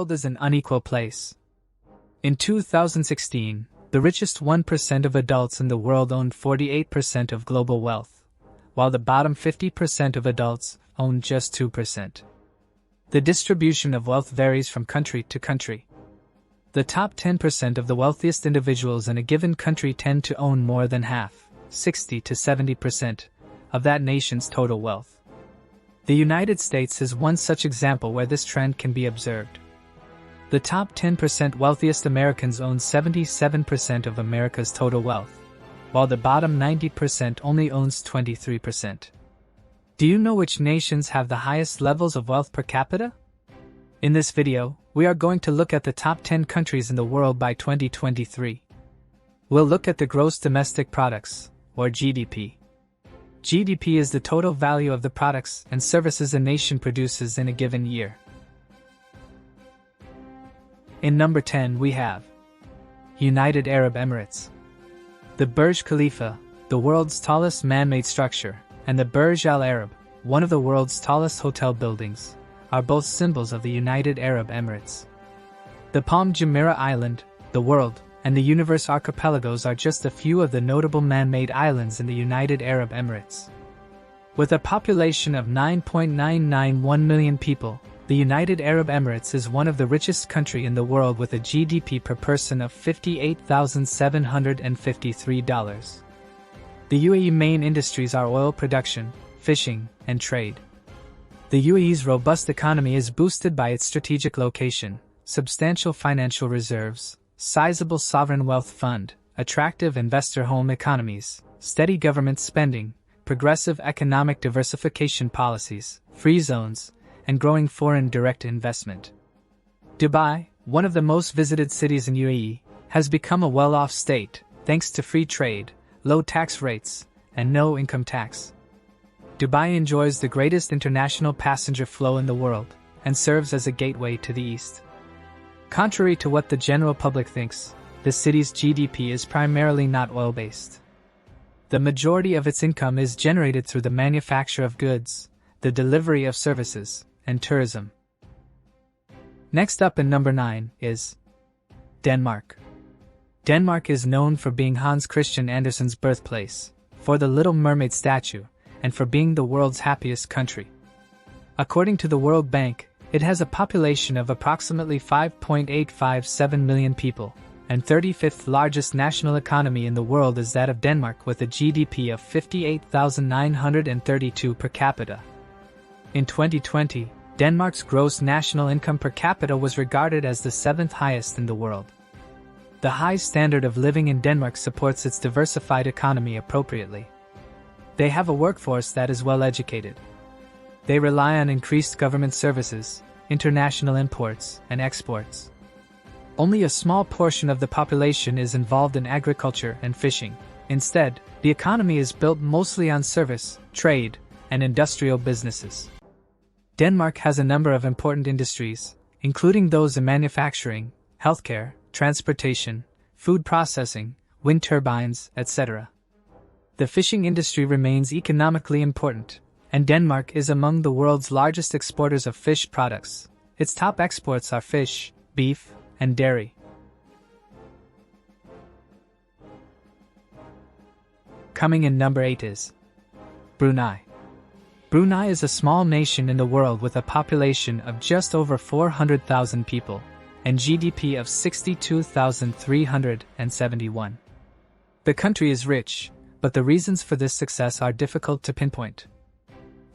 world is an unequal place. In 2016, the richest 1% of adults in the world owned 48% of global wealth, while the bottom 50% of adults owned just 2%. The distribution of wealth varies from country to country. The top 10% of the wealthiest individuals in a given country tend to own more than half, 60 to 70%, of that nation's total wealth. The United States is one such example where this trend can be observed. The top 10% wealthiest Americans own 77% of America's total wealth, while the bottom 90% only owns 23%. Do you know which nations have the highest levels of wealth per capita? In this video, we are going to look at the top 10 countries in the world by 2023. We'll look at the gross domestic products, or GDP. GDP is the total value of the products and services a nation produces in a given year. In number 10 we have United Arab Emirates. The Burj Khalifa, the world's tallest man-made structure, and the Burj Al Arab, one of the world's tallest hotel buildings, are both symbols of the United Arab Emirates. The Palm Jumeirah Island, the World, and the Universe archipelagos are just a few of the notable man-made islands in the United Arab Emirates. With a population of 9.991 million people, the United Arab Emirates is one of the richest countries in the world with a GDP per person of $58,753. The UAE main industries are oil production, fishing, and trade. The UAE's robust economy is boosted by its strategic location, substantial financial reserves, sizable sovereign wealth fund, attractive investor home economies, steady government spending, progressive economic diversification policies, free zones, and growing foreign direct investment. Dubai, one of the most visited cities in UAE, has become a well-off state thanks to free trade, low tax rates, and no income tax. Dubai enjoys the greatest international passenger flow in the world and serves as a gateway to the East. Contrary to what the general public thinks, the city's GDP is primarily not oil-based. The majority of its income is generated through the manufacture of goods, the delivery of services, and tourism. Next up in number 9 is Denmark. Denmark is known for being Hans Christian Andersen's birthplace, for the Little Mermaid statue, and for being the world's happiest country. According to the World Bank, it has a population of approximately 5.857 million people, and 35th largest national economy in the world is that of Denmark with a GDP of 58,932 per capita. In 2020, Denmark's gross national income per capita was regarded as the 7th highest in the world. The high standard of living in Denmark supports its diversified economy appropriately. They have a workforce that is well educated. They rely on increased government services, international imports, and exports. Only a small portion of the population is involved in agriculture and fishing. Instead, the economy is built mostly on service, trade, and industrial businesses. Denmark has a number of important industries, including those in manufacturing, healthcare, transportation, food processing, wind turbines, etc. The fishing industry remains economically important, and Denmark is among the world's largest exporters of fish products. Its top exports are fish, beef, and dairy. Coming in number 8 is Brunei. Brunei is a small nation in the world with a population of just over 400,000 people and GDP of 62,371. The country is rich, but the reasons for this success are difficult to pinpoint.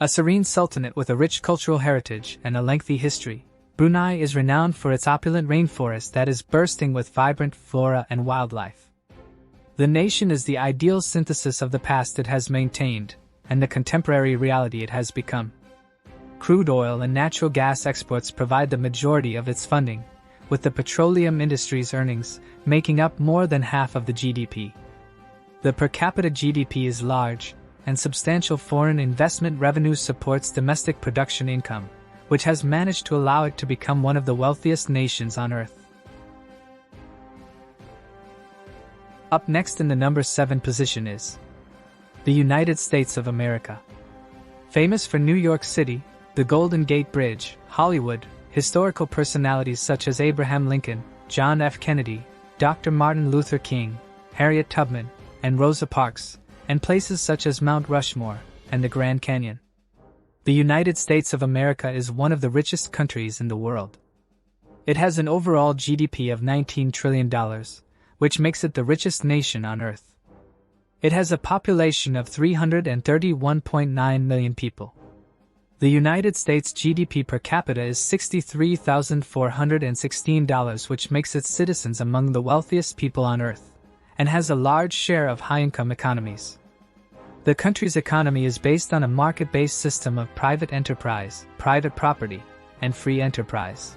A serene sultanate with a rich cultural heritage and a lengthy history, Brunei is renowned for its opulent rainforest that is bursting with vibrant flora and wildlife. The nation is the ideal synthesis of the past it has maintained and the contemporary reality it has become. Crude oil and natural gas exports provide the majority of its funding, with the petroleum industry's earnings making up more than half of the GDP. The per capita GDP is large, and substantial foreign investment revenue supports domestic production income, which has managed to allow it to become one of the wealthiest nations on earth. Up next in the number 7 position is the United States of America. Famous for New York City, the Golden Gate Bridge, Hollywood, historical personalities such as Abraham Lincoln, John F. Kennedy, Dr. Martin Luther King, Harriet Tubman, and Rosa Parks, and places such as Mount Rushmore and the Grand Canyon. The United States of America is one of the richest countries in the world. It has an overall GDP of $19 trillion, which makes it the richest nation on Earth. It has a population of 331.9 million people. The United States GDP per capita is $63,416, which makes its citizens among the wealthiest people on Earth, and has a large share of high-income economies. The country's economy is based on a market-based system of private enterprise, private property, and free enterprise.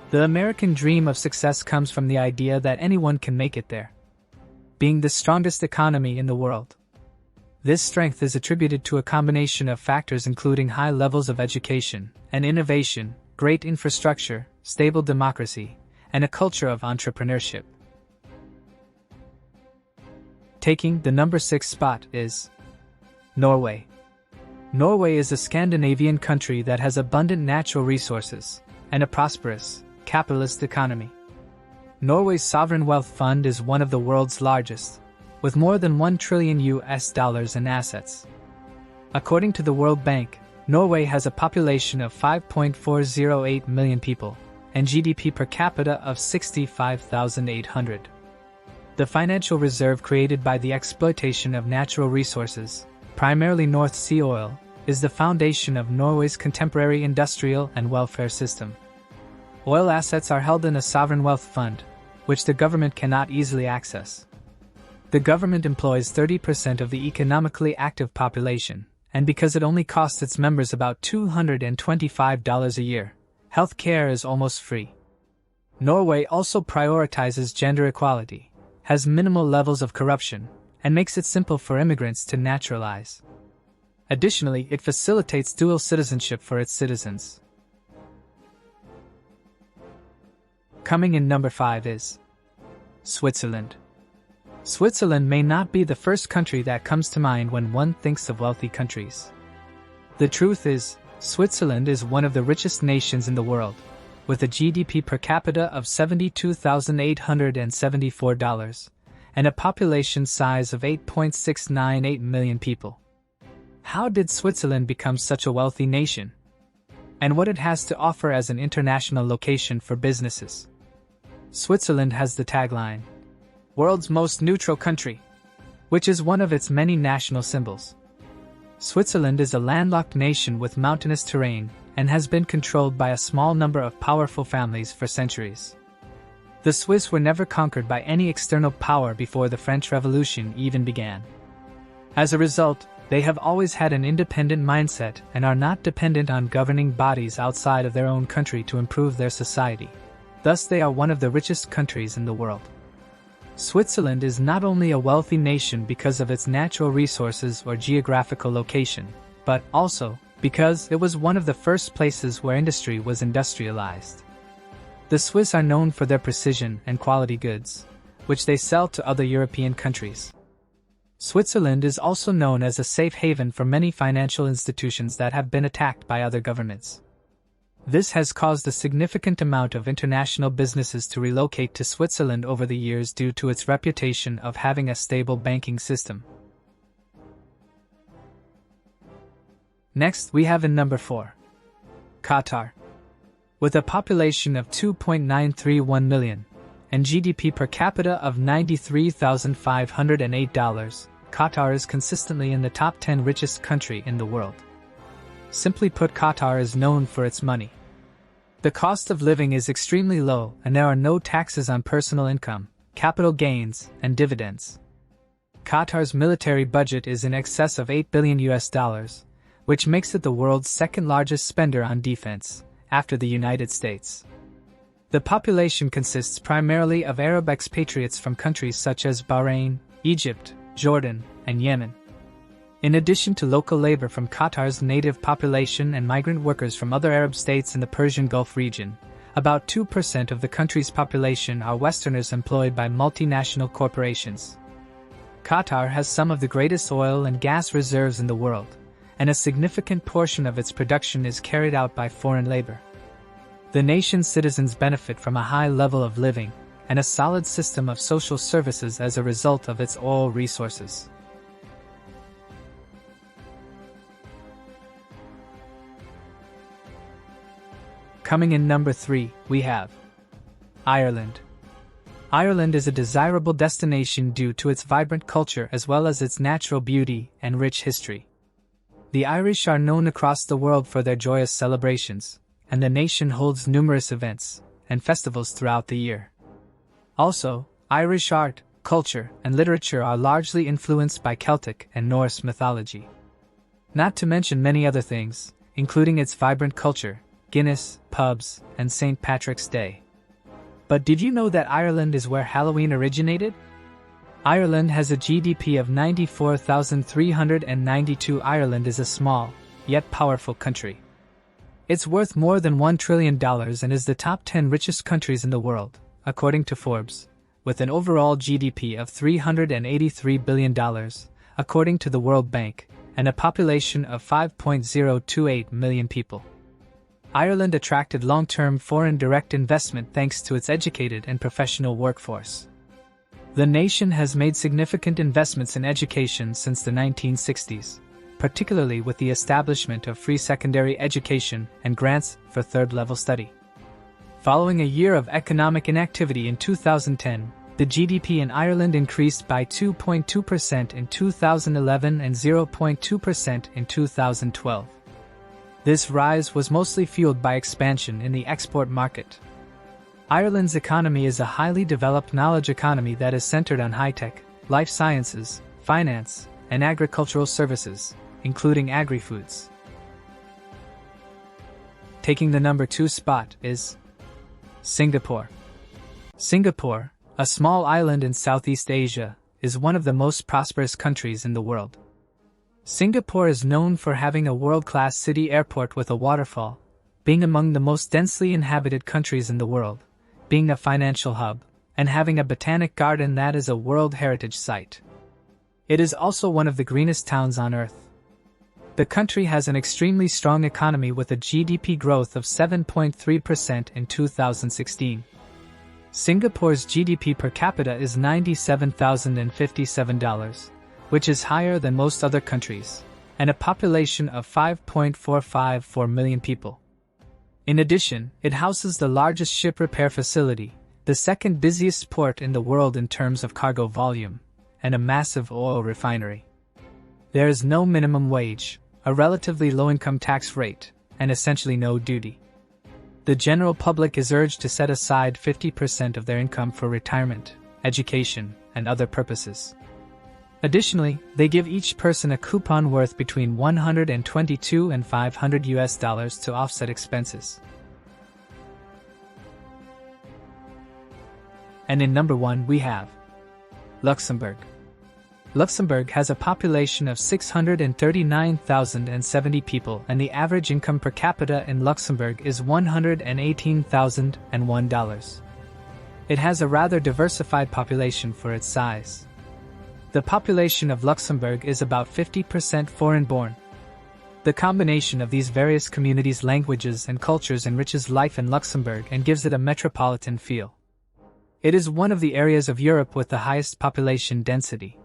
The American dream of success comes from the idea that anyone can make it there, being the strongest economy in the world. This strength is attributed to a combination of factors including high levels of education and innovation, great infrastructure, stable democracy, and a culture of entrepreneurship. Taking the number 6 spot is Norway. Norway is a Scandinavian country that has abundant natural resources and a prosperous, capitalist economy. Norway's sovereign wealth fund is one of the world's largest, with more than $1 trillion in assets. According to the World Bank, Norway has a population of 5.408 million people and GDP per capita of $65,800. The financial reserve created by the exploitation of natural resources, primarily North Sea oil, is the foundation of Norway's contemporary industrial and welfare system. Oil assets are held in a sovereign wealth fund, which the government cannot easily access. The government employs 30% of the economically active population, and because it only costs its members about $225 a year, health care is almost free. Norway also prioritizes gender equality, has minimal levels of corruption, and makes it simple for immigrants to naturalize. Additionally, it facilitates dual citizenship for its citizens. Coming in number 5 is Switzerland. Switzerland may not be the first country that comes to mind when one thinks of wealthy countries. The truth is, Switzerland is one of the richest nations in the world, with a GDP per capita of $72,874 and a population size of 8.698 million people. How did Switzerland become such a wealthy nation? And what it has to offer as an international location for businesses? Switzerland has the tagline, "World's most neutral country," which is one of its many national symbols. Switzerland is a landlocked nation with mountainous terrain and has been controlled by a small number of powerful families for centuries. The Swiss were never conquered by any external power before the French Revolution even began. As a result, they have always had an independent mindset and are not dependent on governing bodies outside of their own country to improve their society. Thus, they are one of the richest countries in the world. Switzerland is not only a wealthy nation because of its natural resources or geographical location, but also because it was one of the first places where industry was industrialized. The Swiss are known for their precision and quality goods, which they sell to other European countries. Switzerland is also known as a safe haven for many financial institutions that have been attacked by other governments. This has caused a significant amount of international businesses to relocate to Switzerland over the years due to its reputation of having a stable banking system. Next, we have in number 4, Qatar. With a population of 2.931 million and GDP per capita of $93,508, Qatar is consistently in the top 10 richest country in the world. Simply put, Qatar is known for its money. The cost of living is extremely low and there are no taxes on personal income, capital gains, and dividends. Qatar's military budget is in excess of $8 billion, which makes it the world's second largest spender on defense, after the United States. The population consists primarily of Arab expatriates from countries such as Bahrain, Egypt, Jordan, and Yemen. In addition to local labor from Qatar's native population and migrant workers from other Arab states in the Persian Gulf region, about 2% of the country's population are Westerners employed by multinational corporations. Qatar has some of the greatest oil and gas reserves in the world, and a significant portion of its production is carried out by foreign labor. The nation's citizens benefit from a high level of living and a solid system of social services as a result of its oil resources. Coming in number 3, we have Ireland. Ireland is a desirable destination due to its vibrant culture as well as its natural beauty and rich history. The Irish are known across the world for their joyous celebrations, and the nation holds numerous events and festivals throughout the year. Also, Irish art, culture, and literature are largely influenced by Celtic and Norse mythology. Not to mention many other things, including its vibrant culture, Guinness, pubs, and St. Patrick's Day. But did you know that Ireland is where Halloween originated? Ireland has a GDP of 94,392. Ireland is a small, yet powerful country. It's worth more than $1 trillion and is the top 10 richest countries in the world, according to Forbes, with an overall GDP of $383 billion, according to the World Bank, and a population of 5.028 million people. Ireland attracted long-term foreign direct investment thanks to its educated and professional workforce. The nation has made significant investments in education since the 1960s, particularly with the establishment of free secondary education and grants for third-level study. Following a year of economic inactivity in 2010, the GDP in Ireland increased by 2.2% in 2011 and 0.2% in 2012. This rise was mostly fueled by expansion in the export market. Ireland's economy is a highly developed knowledge economy that is centered on high-tech, life sciences, finance, and agricultural services, including agri-foods. Taking the number 2 spot is Singapore. Singapore, a small island in Southeast Asia, is one of the most prosperous countries in the world. Singapore is known for having a world-class city airport with a waterfall, being among the most densely inhabited countries in the world, being a financial hub, and having a botanic garden that is a World Heritage Site. It is also one of the greenest towns on Earth. The country has an extremely strong economy with a GDP growth of 7.3% in 2016. Singapore's GDP per capita is $97,057, which is higher than most other countries, and a population of 5.454 million people. In addition, it houses the largest ship repair facility, the second busiest port in the world in terms of cargo volume, and a massive oil refinery. There is no minimum wage, a relatively low income tax rate, and essentially no duty. The general public is urged to set aside 50% of their income for retirement, education, and other purposes. Additionally, they give each person a coupon worth between $122 and $500 to offset expenses. And in number 1 we have Luxembourg. Luxembourg has a population of 639,070 people, and the average income per capita in Luxembourg is $118,001. It has a rather diversified population for its size. The population of Luxembourg is about 50% foreign-born. The combination of these various communities' languages and cultures enriches life in Luxembourg and gives it a metropolitan feel. It is one of the areas of Europe with the highest population density.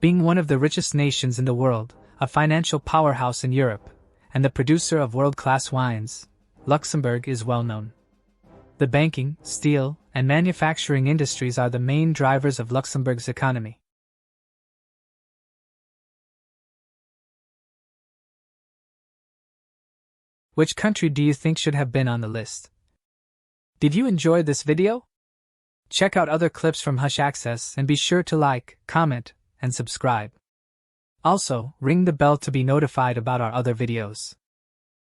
Being one of the richest nations in the world, a financial powerhouse in Europe, and the producer of world-class wines, Luxembourg is well known. The banking, steel, and manufacturing industries are the main drivers of Luxembourg's economy. Which country do you think should have been on the list? Did you enjoy this video? Check out other clips from Hush Access and be sure to like, comment, and subscribe. Also, ring the bell to be notified about our other videos.